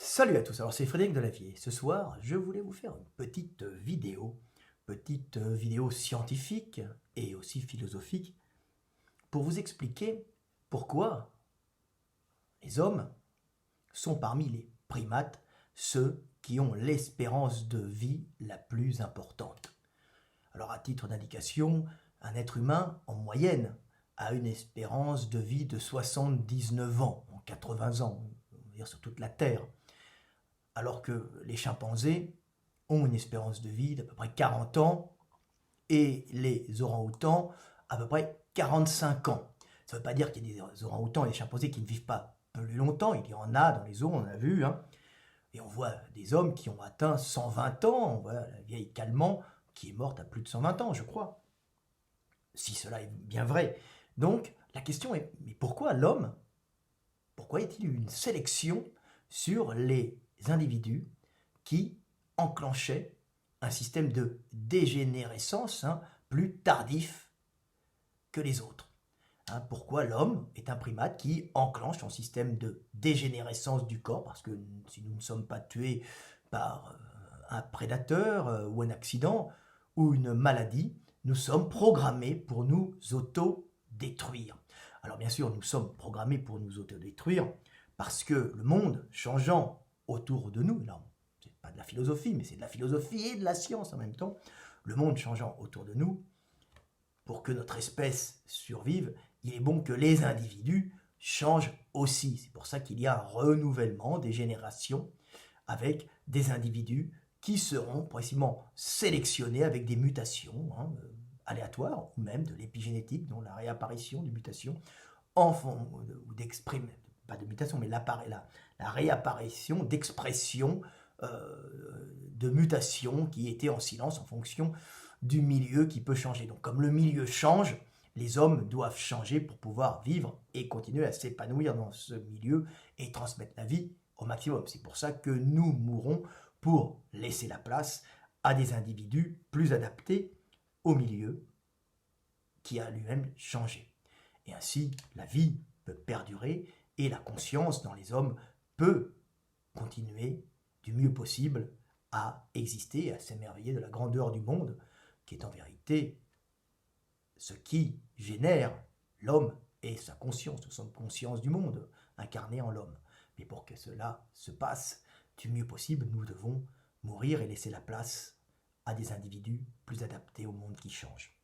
Salut à tous, alors c'est Frédéric Delavier. Ce soir, je voulais vous faire une petite vidéo scientifique et aussi philosophique pour vous expliquer pourquoi les hommes sont parmi les primates ceux qui ont l'espérance de vie la plus importante. Alors à titre d'indication, un être humain en moyenne a une espérance de vie de 79 ans, en 80 ans, on va dire sur toute la Terre. Alors que les chimpanzés ont une espérance de vie d'à peu près 40 ans et les orang-outans à peu près 45 ans. Ça ne veut pas dire qu'il y a des orang-outans et des chimpanzés qui ne vivent pas plus longtemps, il y en a dans les zoos, on a vu, hein. Et on voit des hommes qui ont atteint 120 ans, on voit la vieille Calment qui est morte à plus de 120 ans, je crois, si cela est bien vrai. Donc la question est, mais pourquoi l'homme, pourquoi y a-t-il eu une sélection sur les individus qui enclenchait un système de dégénérescence plus tardif que les autres. Pourquoi l'homme est un primate qui enclenche son système de dégénérescence du corps, parce que si nous ne sommes pas tués par un prédateur ou un accident ou une maladie, nous sommes programmés pour nous auto-détruire. Alors bien sûr, nous sommes programmés pour nous auto-détruire parce que le monde changeant autour de nous, là, c'est pas de la philosophie, mais c'est de la philosophie et de la science en même temps, le monde changeant autour de nous, pour que notre espèce survive, il est bon que les individus changent aussi. C'est pour ça qu'il y a un renouvellement des générations avec des individus qui seront précisément sélectionnés avec des mutations aléatoires, ou même de l'épigénétique, dont la réapparition des mutations, ou d'exprimer, pas de mutation, mais la réapparition d'expressions de mutations qui étaient en silence en fonction du milieu qui peut changer. Donc comme le milieu change, les hommes doivent changer pour pouvoir vivre et continuer à s'épanouir dans ce milieu et transmettre la vie au maximum. C'est pour ça que nous mourrons pour laisser la place à des individus plus adaptés au milieu qui a lui-même changé. Et ainsi, la vie peut perdurer et la conscience dans les hommes peut continuer du mieux possible à exister, à s'émerveiller de la grandeur du monde, qui est en vérité ce qui génère l'homme et sa conscience. Nous sommes conscience du monde, incarné en l'homme. Mais pour que cela se passe du mieux possible, nous devons mourir et laisser la place à des individus plus adaptés au monde qui change,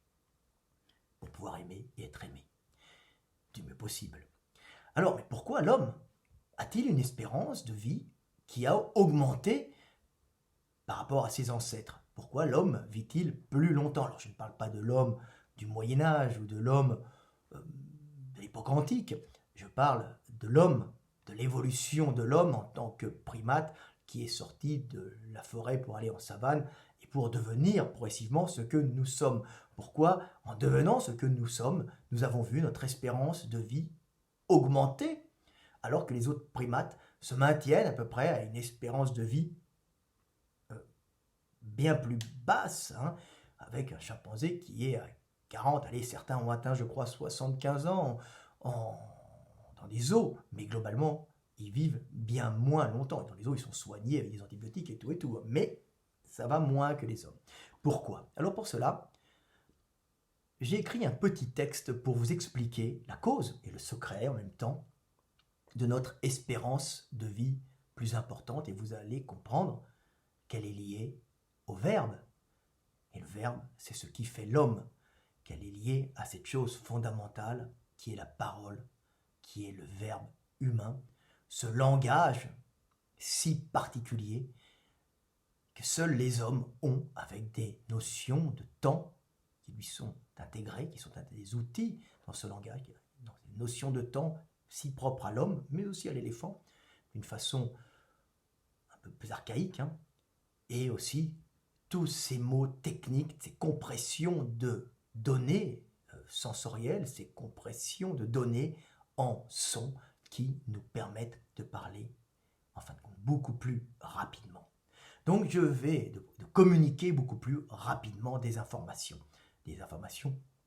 pour pouvoir aimer et être aimé du mieux possible. Alors, mais pourquoi l'homme a-t-il une espérance de vie qui a augmenté par rapport à ses ancêtres? Pourquoi l'homme vit-il plus longtemps? Alors, je ne parle pas de l'homme du Moyen-Âge ou de l'homme de l'époque antique. Je parle de l'homme, de l'évolution de l'homme en tant que primate qui est sorti de la forêt pour aller en savane et pour devenir progressivement ce que nous sommes. Pourquoi, en devenant ce que nous sommes, nous avons vu notre espérance de vie augmenter alors que les autres primates se maintiennent à peu près à une espérance de vie bien plus basse, avec un chimpanzé qui est à 40, allez, certains ont atteint, je crois, 75 ans dans des zoos, mais globalement, ils vivent bien moins longtemps. Dans les zoos, ils sont soignés avec des antibiotiques et tout, mais ça va moins que les hommes. Pourquoi? Alors pour cela, j'ai écrit un petit texte pour vous expliquer la cause et le secret en même temps de notre espérance de vie plus importante, et vous allez comprendre qu'elle est liée au verbe. Et le verbe, c'est ce qui fait l'homme, qu'elle est liée à cette chose fondamentale qui est la parole, qui est le verbe humain, ce langage si particulier que seuls les hommes ont, avec des notions de temps qui lui sont intégrées, qui sont des outils dans ce langage, dans des notions de temps si propres à l'homme, mais aussi à l'éléphant, d'une façon un peu plus archaïque, et aussi tous ces mots techniques, ces compressions de données sensorielles, ces compressions de données en son qui nous permettent de parler, en fin de compte, beaucoup plus rapidement. Donc je vais de communiquer beaucoup plus rapidement des informations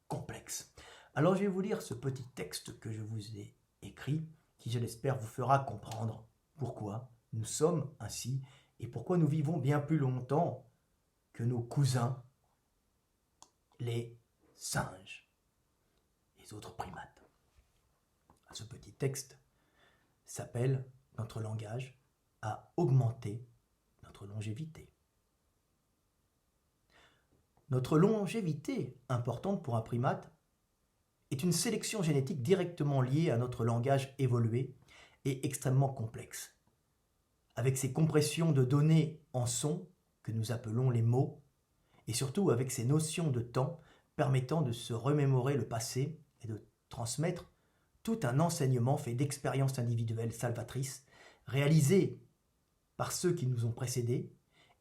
complexes. Alors je vais vous lire ce petit texte que je vous ai écrit, qui je l'espère vous fera comprendre pourquoi nous sommes ainsi et pourquoi nous vivons bien plus longtemps que nos cousins, les singes, les autres primates. Ce petit texte s'appelle « Notre langage a augmenté notre longévité ». Notre longévité, importante pour un primate, est une sélection génétique directement liée à notre langage évolué et extrêmement complexe. Avec ses compressions de données en sons, que nous appelons les mots, et surtout avec ses notions de temps permettant de se remémorer le passé et de transmettre tout un enseignement fait d'expériences individuelles salvatrices réalisées par ceux qui nous ont précédés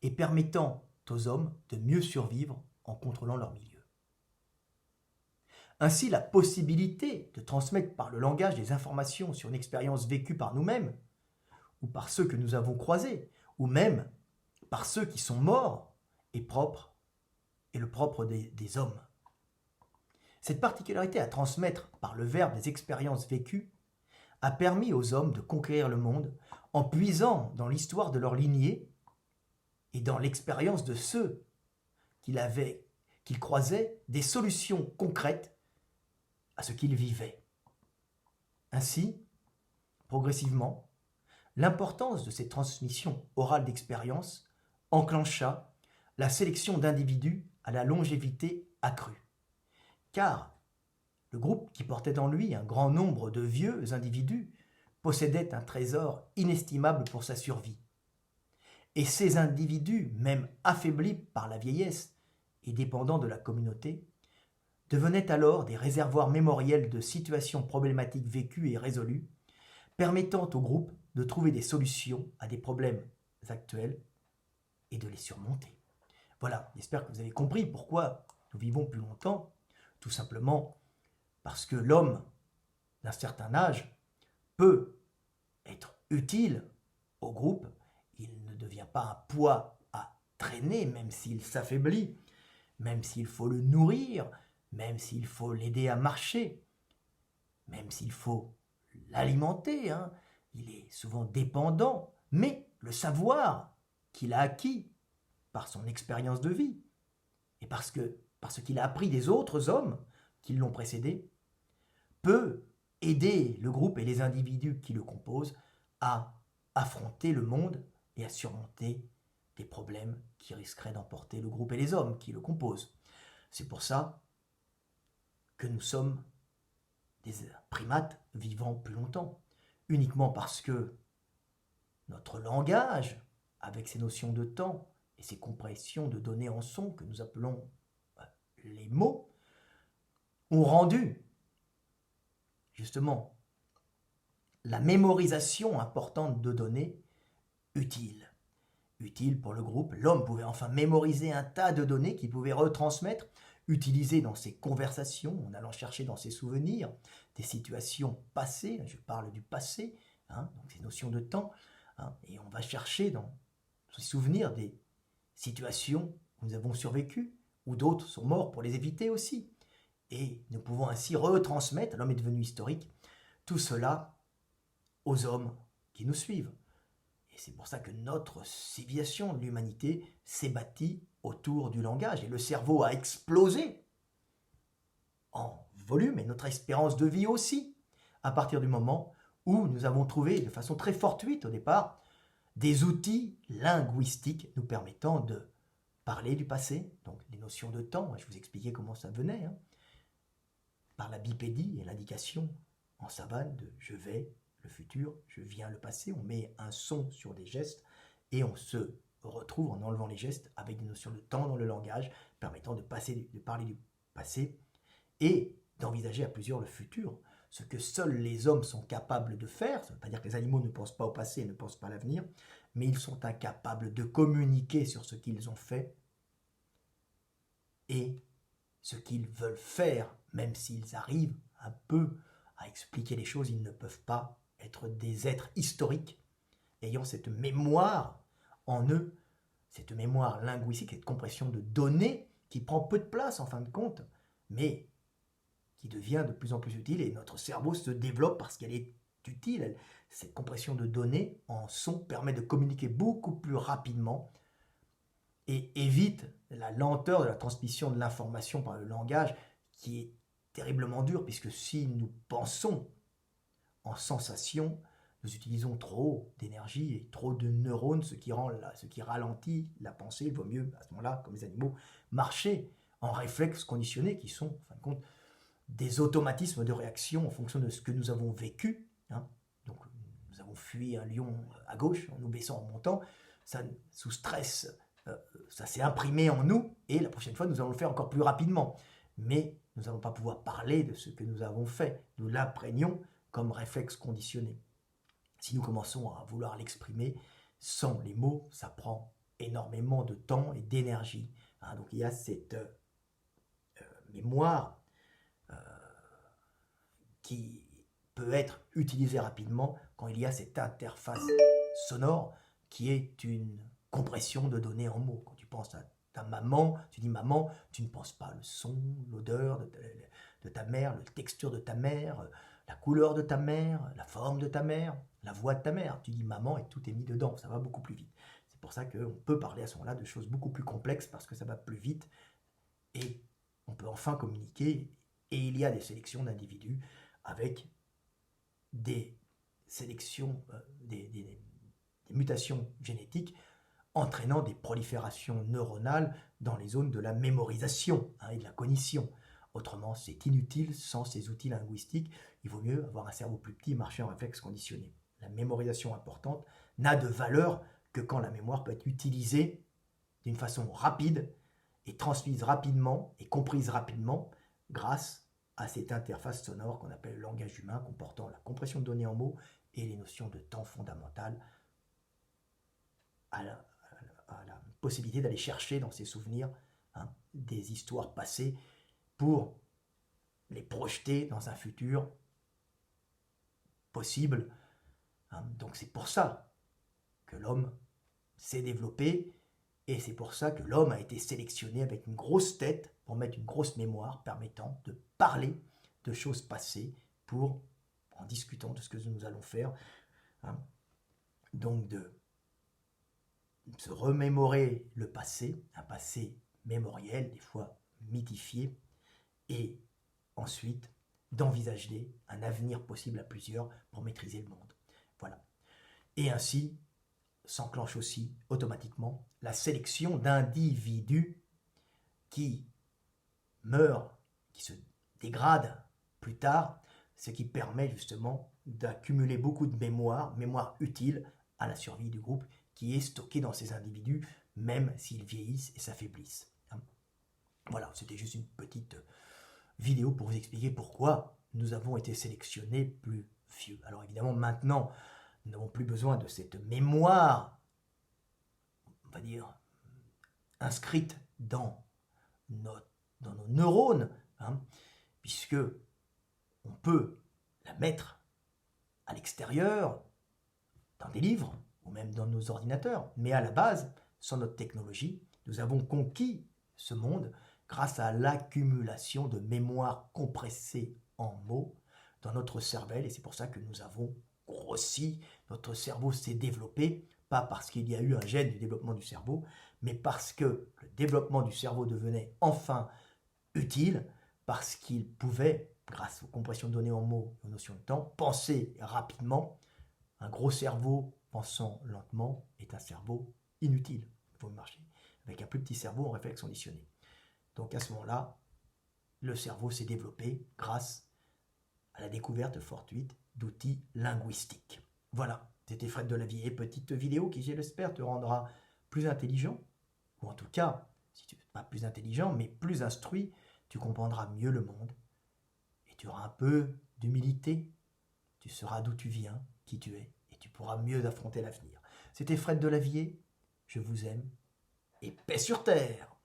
et permettant aux hommes de mieux survivre en contrôlant leur milieu. Ainsi, la possibilité de transmettre par le langage des informations sur une expérience vécue par nous-mêmes, ou par ceux que nous avons croisés, ou même par ceux qui sont morts, est le propre des hommes. Cette particularité à transmettre par le verbe des expériences vécues a permis aux hommes de conquérir le monde en puisant dans l'histoire de leur lignée et dans l'expérience de ceux qu'ils croisaient des solutions concrètes à ce qu'ils vivaient. Ainsi, progressivement, l'importance de ces transmissions orales d'expérience enclencha la sélection d'individus à la longévité accrue. Car le groupe qui portait en lui un grand nombre de vieux individus possédait un trésor inestimable pour sa survie. Et ces individus, même affaiblis par la vieillesse et dépendants de la communauté, devenaient alors des réservoirs mémoriels de situations problématiques vécues et résolues, permettant au groupe de trouver des solutions à des problèmes actuels et de les surmonter. Voilà, j'espère que vous avez compris pourquoi nous vivons plus longtemps, tout simplement parce que l'homme d'un certain âge peut être utile au groupe, il ne devient pas un poids à traîner, même s'il s'affaiblit, même s'il faut le nourrir, même s'il faut l'aider à marcher, même s'il faut l'alimenter, il est souvent dépendant, mais le savoir qu'il a acquis par son expérience de vie et parce qu'il a appris des autres hommes qui l'ont précédé, peut aider le groupe et les individus qui le composent à affronter le monde et à surmonter des problèmes qui risqueraient d'emporter le groupe et les hommes qui le composent. C'est pour ça que nous sommes des primates vivant plus longtemps, uniquement parce que notre langage, avec ses notions de temps et ses compressions de données en sons que nous appelons les mots, ont rendu justement la mémorisation importante de données utile. Utile pour le groupe, l'homme pouvait enfin mémoriser un tas de données qu'il pouvait retransmettre, utiliser dans ses conversations, en allant chercher dans ses souvenirs des situations passées, je parle du passé, donc ces notions de temps, et on va chercher dans ses souvenirs des situations où nous avons survécu, où d'autres sont morts pour les éviter aussi. Et nous pouvons ainsi retransmettre, l'homme est devenu historique, tout cela aux hommes qui nous suivent. Et c'est pour ça que notre civilisation, l'humanité, s'est bâtie autour du langage. Et le cerveau a explosé en volume, et notre espérance de vie aussi, à partir du moment où nous avons trouvé de façon très fortuite au départ des outils linguistiques nous permettant de parler du passé, donc les notions de temps, je vous expliquais comment ça venait, par la bipédie et l'indication en savane de je vais, le futur, je viens, le passé, on met un son sur des gestes et on se retrouve en enlevant les gestes avec des notions de temps dans le langage permettant de parler du passé et d'envisager à plusieurs le futur, ce que seuls les hommes sont capables de faire. Ça ne veut pas dire que les animaux ne pensent pas au passé et ne pensent pas à l'avenir, mais ils sont incapables de communiquer sur ce qu'ils ont fait et ce qu'ils veulent faire, même s'ils arrivent un peu à expliquer les choses, ils ne peuvent pas être des êtres historiques ayant cette mémoire en eux, cette mémoire linguistique, cette compression de données qui prend peu de place en fin de compte, mais qui devient de plus en plus utile et notre cerveau se développe parce qu'elle est utile. Cette compression de données en son permet de communiquer beaucoup plus rapidement et évite la lenteur de la transmission de l'information par le langage qui est terriblement dur, puisque si nous pensons en sensation, nous utilisons trop d'énergie et trop de neurones, ce qui ralentit la pensée. Il vaut mieux, à ce moment-là, comme les animaux, marcher en réflexes conditionnés, qui sont, en fin de compte, des automatismes de réaction en fonction de ce que nous avons vécu. Donc, nous avons fui un lion à gauche en nous baissant en montant. Ça, sous stress, ça s'est imprimé en nous, et la prochaine fois, nous allons le faire encore plus rapidement. Mais nous n'allons pas pouvoir parler de ce que nous avons fait. Nous l'imprégnons comme réflexe conditionné. Si nous commençons à vouloir l'exprimer sans les mots, ça prend énormément de temps et d'énergie. Donc il y a cette mémoire qui peut être utilisée rapidement quand il y a cette interface sonore qui est une compression de données en mots. Quand tu penses à ta maman, tu dis maman, tu ne penses pas le son, l'odeur de ta mère, la texture de ta mère, la couleur de ta mère, la forme de ta mère, la voix de ta mère. Tu dis maman et tout est mis dedans, ça va beaucoup plus vite. C'est pour ça qu'on peut parler à ce moment-là de choses beaucoup plus complexes parce que ça va plus vite et on peut enfin communiquer. Et il y a des sélections d'individus avec des sélections, des mutations génétiques entraînant des proliférations neuronales dans les zones de la mémorisation et de la cognition. Autrement, c'est inutile sans ces outils linguistiques. Il vaut mieux avoir un cerveau plus petit et marcher en réflexe conditionné. La mémorisation importante n'a de valeur que quand la mémoire peut être utilisée d'une façon rapide et transmise rapidement et comprise rapidement grâce à cette interface sonore qu'on appelle le langage humain, comportant la compression de données en mots et les notions de temps fondamentales à la possibilité d'aller chercher dans ses souvenirs des histoires passées pour les projeter dans un futur possible. Donc c'est pour ça que l'homme s'est développé et c'est pour ça que l'homme a été sélectionné avec une grosse tête pour mettre une grosse mémoire permettant de parler de choses passées pour, en discutant de ce que nous allons faire, donc de se remémorer le passé, un passé mémoriel, des fois mythifié, et ensuite d'envisager un avenir possible à plusieurs pour maîtriser le monde. Voilà. Et ainsi s'enclenche aussi automatiquement la sélection d'individus qui meurent, qui se dégradent plus tard, ce qui permet justement d'accumuler beaucoup de mémoire utile à la survie du groupe qui est stockée dans ces individus, même s'ils vieillissent et s'affaiblissent. Voilà, c'était juste une petite vidéo pour vous expliquer pourquoi nous avons été sélectionnés plus vieux. Alors évidemment, maintenant, nous n'avons plus besoin de cette mémoire, on va dire, inscrite dans nos neurones, puisque on peut la mettre à l'extérieur, dans des livres, ou même dans nos ordinateurs. Mais à la base, sans notre technologie, nous avons conquis ce monde grâce à l'accumulation de mémoire compressée en mots dans notre cervelle. Et c'est pour ça que nous avons grossi, notre cerveau s'est développé, pas parce qu'il y a eu un gène du développement du cerveau, mais parce que le développement du cerveau devenait enfin utile, parce qu'il pouvait, grâce aux compressions de données en mots et aux notions de temps, penser rapidement. Un gros cerveau pensant lentement est un cerveau inutile. Il faut marcher avec un plus petit cerveau en réflexe conditionné. Donc à ce moment-là, le cerveau s'est développé grâce à la découverte fortuite d'outils linguistiques. Voilà, c'était Fred Delavier, petite vidéo qui, je l'espère, te rendra plus intelligent, ou en tout cas, si tu n'es pas plus intelligent, mais plus instruit, tu comprendras mieux le monde, et tu auras un peu d'humilité, tu sauras d'où tu viens, qui tu es, et tu pourras mieux affronter l'avenir. C'était Fred Delavier, je vous aime, et paix sur terre!